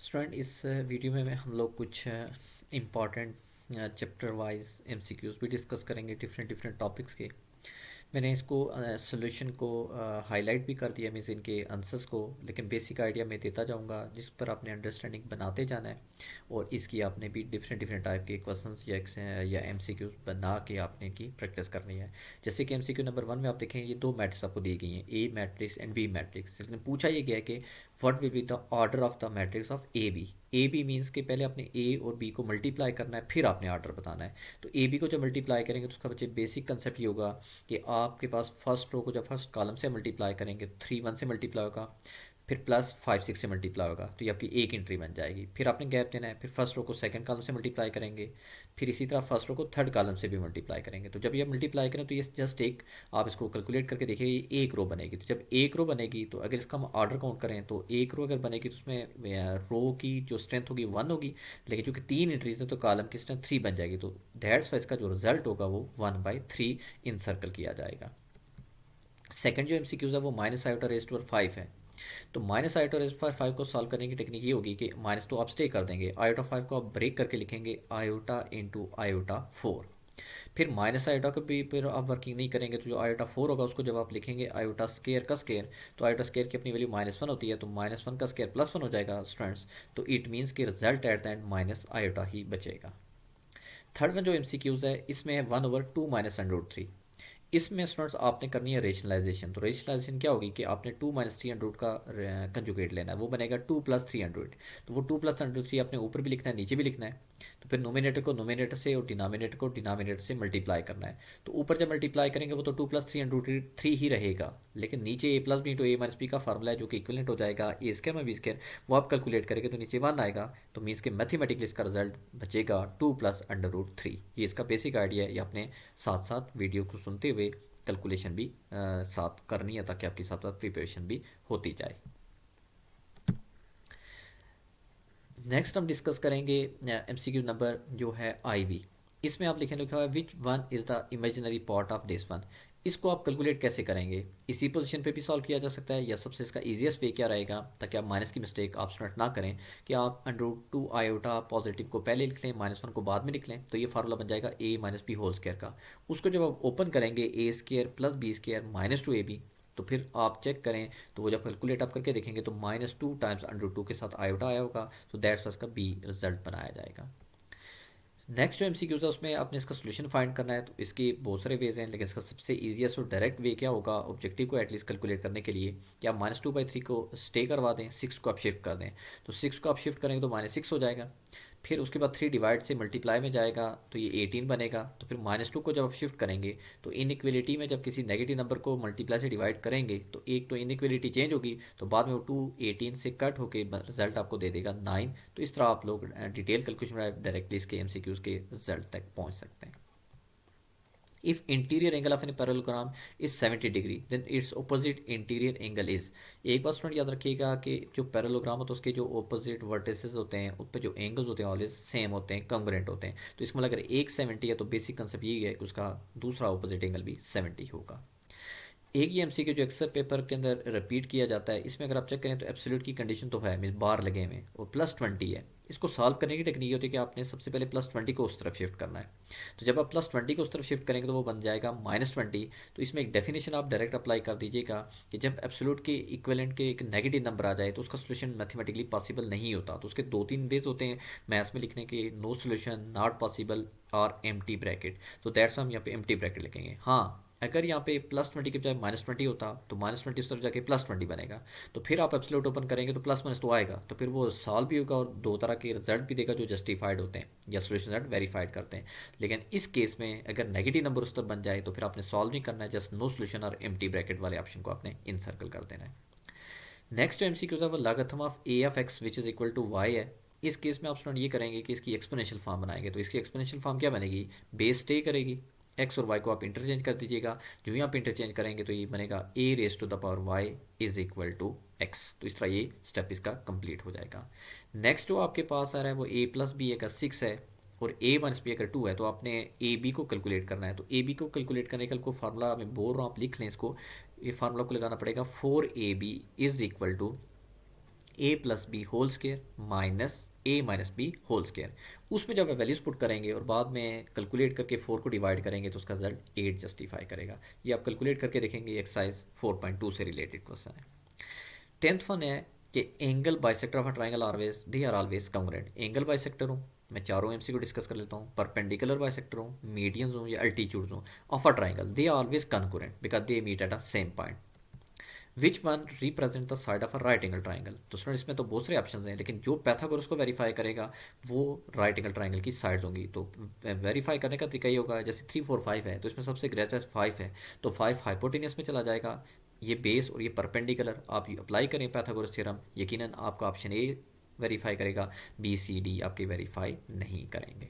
Student इस video में हम लोग कुछ इम्पॉर्टेंट चैप्टर वाइज एमसीक्यूज भी डिस्कस करेंगे डिफरेंट डिफरेंट टॉपिक्स के। मैंने इसको सॉल्यूशन को हाईलाइट भी कर दिया, मीन्स इनके आंसर्स को, लेकिन बेसिक आइडिया मैं देता जाऊंगा जिस पर आपने अंडरस्टैंडिंग बनाते जाना है। और इसकी आपने भी डिफरेंट डिफरेंट टाइप के क्वेश्चंस या एमसीक्यूज बना के आपने की प्रैक्टिस करनी है। जैसे कि एमसीक्यू नंबर 1 में आप देखें ये दो मैट्रिक्स आपको दी गई हैं, A matrix and B matrix, लेकिन पूछा ये गया है कि what will be the order of the matrix of A B means के पहले आपने ए और बी को मल्टीप्लाई करना है, फिर आपने ऑर्डर बताना है। तो ए बी को जब मल्टीप्लाई करेंगे तो उसका बच्चे बेसिक कंसेप्ट ये होगा कि आपके पास फर्स्ट रो को जब फर्स्ट कॉलम से मल्टीप्लाई करेंगे तो 3 1 से मल्टीप्लाई होगा, फिर प्लस 5 6 से मल्टीप्लाई होगा, तो ये आपकी एक एंट्री बन जाएगी। फिर आपने गैप देना है, फिर फर्स्ट रो को सेकंड कॉलम से मल्टीप्लाई करेंगे, फिर इसी तरह फर्स्ट रो को थर्ड कॉलम से भी मल्टीप्लाई करेंगे। तो जब ये मल्टीप्लाई करें तो ये जस्ट एक, आप इसको कैलकुलेट करके देखिए, ये एक रो बनेगी। तो जब एक रो बनेगी तो अगर इसका हम ऑर्डर काउंट करें तो एक रो अगर बनेगी तो उसमें रो की जो स्ट्रेंथ होगी 1 होगी, लेकिन चूंकि 3 एंट्रीज है तो कॉलम की स्ट्रेंथ 3 बन जाएगी। तो दैट्स वाई इसका जो रिजल्ट होगा वो 1/3 इन सर्कल किया जाएगा। सेकंड जो एमसीक्यूज है वो minus iota raise to power 5 है। तो minus iota raise to power 5 को सॉल्व करने की टेक्निक ये होगी कि माइनस तो आप स्टे कर देंगे, आयोटा 5 को आप ब्रेक करके लिखेंगे आयोटा इंटू आयोटा 4। फिर माइनस आयोटा का भी फिर आप वर्किंग नहीं करेंगे, तो जो आयोटा 4 होगा उसको जब आप लिखेंगे आयोटा स्केयर का स्केयर, तो आयोटा स्केयर की अपनी वैल्यू -1 होती है, तो -1 का स्केयर +1 हो जाएगा स्टूडेंट्स। तो इट मीन्स कि result at the end minus iota ही बचेगा। थर्ड में जो एमसीक्यूज है इसमें है 1/2 माइनस अंडर 3। इसमें स्टूडेंट्स आपने करनी है रेशनलाइजेशन। तो रेशनलाइजेशन क्या होगी कि आपने 2 - 300 का कंजुगेट लेना है, वो बनेगा 2 + 300। तो वो 2 + 3 आपने ऊपर भी लिखना है नीचे भी लिखना है। तो फिर नोमिनेटर को नोमिनेटर से और डिनोमिनेटर को डिनोमिनेटर से मल्टीप्लाई करना है। तो ऊपर जब मल्टीप्लाई करेंगे वो तो 2 + 303 ही रहेगा, लेकिन नीचे ए प्लस बी इंटू ए माइनस बी का फार्मूला है जो कि इक्विवेलेंट हो जाएगा ए स्क्वायर में बी स्क्वायर, वो आप कैलकुलेट करेंगे तो नीचे 1 आएगा। तो मीन्स के मैथमेटिकली इसका रिजल्ट बचेगा 2 + √3। ये इसका बेसिक आइडिया है, ये आपने साथ साथ वीडियो को सुनते हुए कैलकुलेशन भी साथ करनी है ताकि आपकी साथ साथ प्रिपरेशन भी होती जाए। नेक्स्ट हम डिस्कस करेंगे एमसीक्यू नंबर जो है आईवी। इसमें आप लिखें लिखा है which one is the imaginary part of this one. इसको आप कैलकुलेट कैसे करेंगे, इसी पोजीशन पे भी सॉल्व किया जा सकता है, या सबसे इसका इजीएस्ट वे क्या रहेगा ताकि आप माइनस की मिस्टेक आप स्टूडेंट ना करें कि आप √2 आयोटा पॉजिटिव को पहले लिख लें, -1 को बाद में लिख लें, तो ये फार्मूला बन जाएगा a - b होल स्क्वायर का। उसको जब आप ओपन करेंगे a square + b square -2ab, तो फिर आप चेक करें तो वो जब कैलकुलेट आप करके देखेंगे तो -2 टाइम्स √2 के साथ आयोटा आया होगा, तो दैट्स उसका बी रिजल्ट बनाया जाएगा। नेक्स्ट जो एमसीक्यूज है उसमें आपने इसका सोल्यूशन फाइंड करना है, तो इसके बहुत सारे वेज हैं, लेकिन इसका सबसे ईजीएस्ट और डायरेक्ट वे क्या होगा ऑब्जेक्टिव को एटलीस्ट कैलकुलेट करने के लिए कि आप -2/3 को स्टे करवा दें, 6 को आप शिफ्ट कर दें। तो 6 को आप शिफ्ट करेंगे तो -6 हो जाएगा, फिर उसके बाद 3 डिवाइड से मल्टीप्लाई में जाएगा तो ये 18 बनेगा। तो फिर -2 को जब आप शिफ्ट करेंगे तो इनइक्वलिटी में जब किसी नेगेटिव नंबर को मल्टीप्लाई से डिवाइड करेंगे तो एक तो इनइक्वलिटी चेंज होगी, तो बाद में वो 2 18 से कट होकर रिजल्ट आपको दे देगा 9। तो इस तरह आप लोग डिटेल कैलकुलेशन डायरेक्टली इसके एमसीक्यूज के रिजल्ट तक पहुंच सकते हैं। If interior angle of a parallelogram is 70 degree then its opposite interior angle is। एक बात स्टूडेंट याद रखिएगा कि जो पैरेललोग्राम होता है उसके जो ऑपोजिट वर्टिसेस होते हैं उस पर जो एंगल्स होते हैं ऑलवेज सेम होते हैं, कंग्रुएंट होते हैं। तो इसमें अगर एक 70 है तो बेसिक कंसेप्ट यही है कि उसका दूसरा ऑपोजिट एंगल भी 70 होगा। एक ही एमसीक्यू जो अक्सर पेपर के अंदर रिपीट किया जाता है, इसमें अगर आप चेक करें तो एब्सोल्यूट की कंडीशन तो है, मीन बार लगे हुए और +20 है। इसको सॉल्व करने की टेक्निक होती है कि आपने सबसे पहले +20 को उस तरफ शिफ्ट करना है। तो जब आप +20 को उस तरफ शिफ्ट करेंगे तो वो बन जाएगा -20। तो इसमें एक डेफिनेशन आप डायरेक्ट अप्लाई कर दीजिएगा कि जब एब्सोल्यूट के इक्विवेलेंट के एक नेगेटिव नंबर आ जाए तो उसका सोल्यूशन मैथमेटिकली पॉसिबल नहीं होता। तो उसके 2-3 वेज होते हैं मैथ्स में लिखने के, नो सोल्यूशन, नॉट पॉसिबल और एम्प्टी ब्रैकेट। तो दैट्स हम यहाँ पे एम्प्टी ब्रैकेट लिखेंगे। हाँ, अगर यहाँ पे +20 के बजाय -20 होता तो -20 उस तरफ जाके +20 बनेगा, तो फिर आप एब्सोल्यूट ओपन करेंगे तो प्लस माइनस तो आएगा, तो फिर वो सॉल्व भी होगा और दो तरह के रिजल्ट भी देगा जो जस्टिफाइड होते हैं या सोल्यूशन रिजल्ट वेरीफाइड करते हैं। लेकिन इस केस में अगर नेगेटिव नंबर उस तरफ बन जाए तो फिर आपने सॉल्व नहीं करना है, जस्ट नो सोल्यूशन और एम्प्टी ब्रैकेट वाले ऑप्शन को आपने इन सर्कल कर देना है। नेक्स्ट जो एमसीक्यू है वो logarithm of a of x which is equal to y है। इस केस में आप स्टूडेंट ये करेंगे कि इसकी एक्सपोनेंशियल फॉर्म बनाएंगे। तो इसकी एक्सपोनेंशियल फॉर्म क्या बनेगी, बेस स्टे करेगी, एक्स और वाई को आप इंटरचेंज कर दीजिएगा। जो ही आप इंटरचेंज करेंगे तो ये बनेगा a raise to the power y is equal to x. तो इस तरह ये स्टेप इसका कंप्लीट हो जाएगा। नेक्स्ट जो आपके पास आ रहा है वो ए प्लस बी का 6 है और ए माइनस बी अगर 2 है, तो आपने ए बी को कैलकुलेट करना है। तो ए बी को कैलकुलेट करने का को फार्मूला मैं बोल रहा हूँ आप लिख लें इसको। ये फार्मूला को लगाना पड़ेगा 4ab is equal to A plus B whole square minus A minus B whole square. उसमें जब आप वैल्यूज पुट करेंगे और बाद में कैलकुलेट करके 4 को डिवाइड करेंगे तो उसका रिजल्ट 8 जस्टिफाई करेगा। ये आप कैलकुलेट करके देखेंगे, एक्सरसाइज 4.2 से रिलेटेड क्वेश्चन है। 10th वन है कि angle bisector of a triangle always they are always congruent. Angle bisector हूँ, मैं चारों एमसीक्यू डिस्कस कर लेता हूँ। परपेंडिकुलर बाइसेक्टर हूँ, मीडियंस हूँ या अल्टीट्यूड्स हूँ of a triangle, they are always concurrent because they meet at a same point. Which one represent the side of a right angle triangle. तो स्टूडेंट इसमें तो बहुत सारे ऑप्शन हैं, लेकिन जो पैथागोरस को वेरीफाई करेगा वो राइट एंगल ट्राइंगल की साइड्स होंगी। तो वेरीफाई करने का तरीका ये होगा, जैसे 3 4 5 है तो इसमें सबसे ग्रेटेस्ट 5 है, तो 5 हाइपोटेनियस में चला जाएगा। ये बेस और ये परपेंडिकुलर आप अप्लाई करें पैथागोरस थ्योरम, यकीनन आपका ऑप्शन ए वेरीफाई करेगा, बी सी डी आपके वेरीफाई नहीं करेंगे।